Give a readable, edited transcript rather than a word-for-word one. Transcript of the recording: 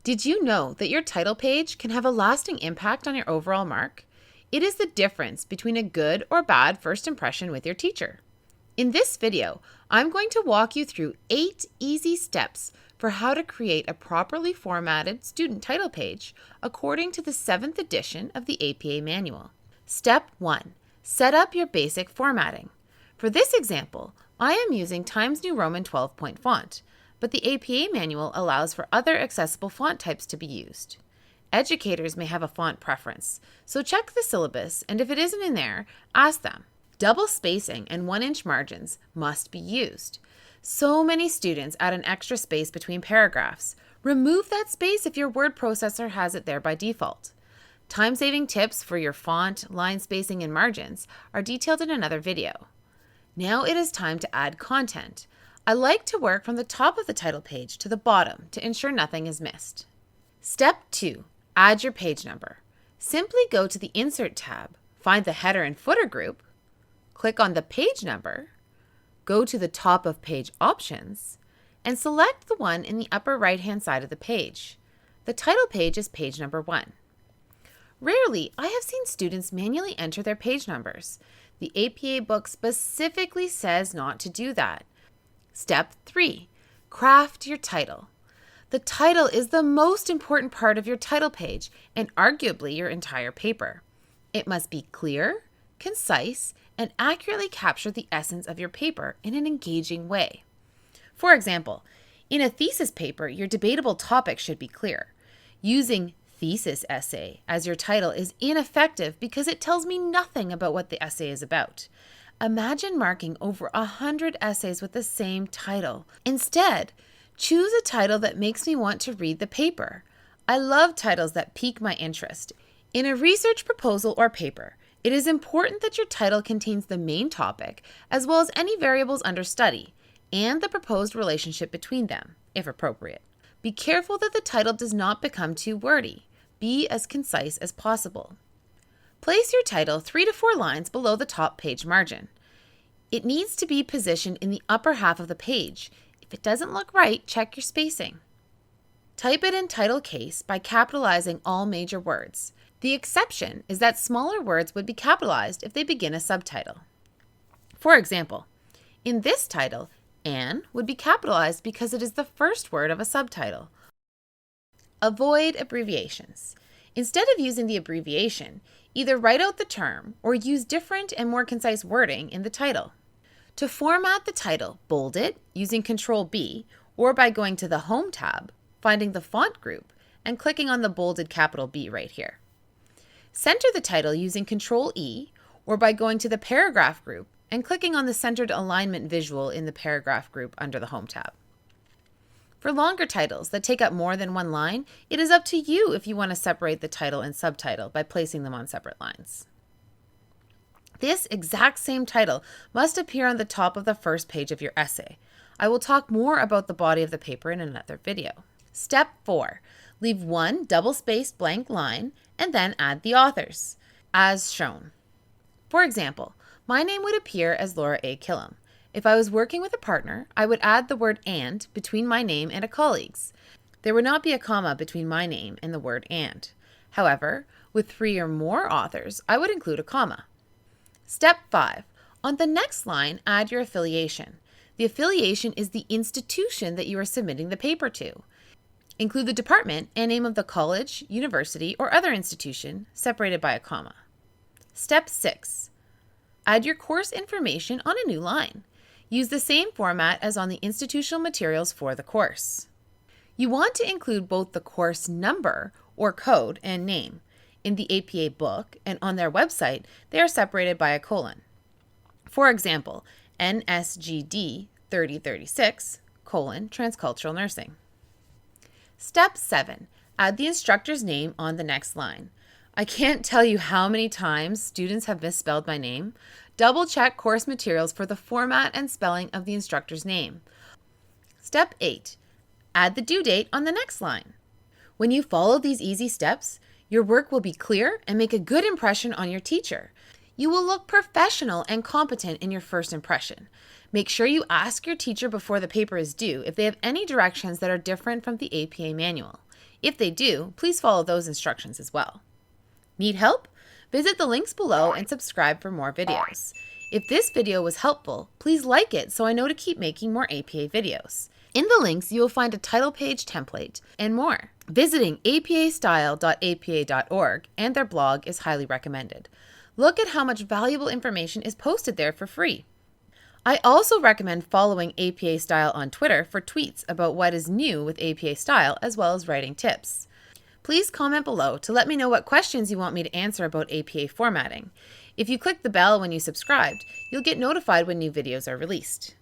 Did you know that your title page can have a lasting impact on your overall mark? It is the difference between a good or bad first impression with your teacher. In this video, I'm going to walk you through 8 easy steps for how to create a properly formatted student title page according to the 7th edition of the APA manual. Step 1. Set up your basic formatting. For this example, I am using Times New Roman 12-point font, but the APA manual allows for other accessible font types to be used. Educators may have a font preference, so check the syllabus, and if it isn't in there, ask them. Double spacing and 1-inch margins must be used. So many students add an extra space between paragraphs. Remove that space if your word processor has it there by default. Time-saving tips for your font, line spacing, and margins are detailed in another video. Now it is time to add content. I like to work from the top of the title page to the bottom to ensure nothing is missed. Step 2. Add your page number. Simply go to the Insert tab, find the header and footer group, click on the page number, go to the top of page options, and select the one in the upper right-hand side of the page. The title page is page number 1. Rarely, I have seen students manually enter their page numbers. The APA book specifically says not to do that. Step 3. Craft your title. The title is the most important part of your title page and arguably your entire paper. It must be clear, concise, and accurately capture the essence of your paper in an engaging way. For example, in a thesis paper, your debatable topic should be clear. Using thesis essay as your title is ineffective because it tells me nothing about what the essay is about. Imagine marking over 100 essays with the same title. Instead, choose a title that makes me want to read the paper. I love titles that pique my interest. In a research proposal or paper, it is important that your title contains the main topic as well as any variables under study and the proposed relationship between them, if appropriate. Be careful that the title does not become too wordy. Be as concise as possible. Place your title 3 to 4 lines below the top page margin. It needs to be positioned in the upper half of the page. If it doesn't look right, check your spacing. Type it in title case by capitalizing all major words. The exception is that smaller words would be capitalized if they begin a subtitle. For example, in this title, Anne would be capitalized because it is the first word of a subtitle. Avoid abbreviations. Instead of using the abbreviation, either write out the term or use different and more concise wording in the title. To format the title, bold it using Ctrl-B or by going to the Home tab, finding the font group, and clicking on the bolded capital B right here. Center the title using Ctrl-E or by going to the Paragraph group and clicking on the centered alignment visual in the Paragraph group under the Home tab. For longer titles that take up more than one line, it is up to you if you want to separate the title and subtitle by placing them on separate lines. This exact same title must appear on the top of the first page of your essay. I will talk more about the body of the paper in another video. Step 4. Leave one double-spaced blank line and then add the authors, as shown. For example, my name would appear as Laura A. Killam. If I was working with a partner, I would add the word "and" between my name and a colleague's. There would not be a comma between my name and the word "and." However, with 3 or more authors, I would include a comma. Step 5. On the next line, add your affiliation. The affiliation is the institution that you are submitting the paper to. Include the department and name of the college, university, or other institution, separated by a comma. Step 6. Add your course information on a new line. Use the same format as on the institutional materials for the course. You want to include both the course number or code and name. In the APA book and on their website, they are separated by a colon. For example, NSGD 3036, Transcultural Nursing. Step 7. Add the instructor's name on the next line. I can't tell you how many times students have misspelled my name. Double check course materials for the format and spelling of the instructor's name. Step 8. Add the due date on the next line. When you follow these easy steps, your work will be clear and make a good impression on your teacher. You will look professional and competent in your first impression. Make sure you ask your teacher before the paper is due if they have any directions that are different from the APA manual. If they do, please follow those instructions as well. Need help? Visit the links below and subscribe for more videos. If this video was helpful, please like it so I know to keep making more APA videos. In the links, you will find a title page template and more. Visiting apastyle.apa.org and their blog is highly recommended. Look at how much valuable information is posted there for free. I also recommend following APA Style on Twitter for tweets about what is new with APA Style as well as writing tips. Please comment below to let me know what questions you want me to answer about APA formatting. If you click the bell when you subscribed, you'll get notified when new videos are released.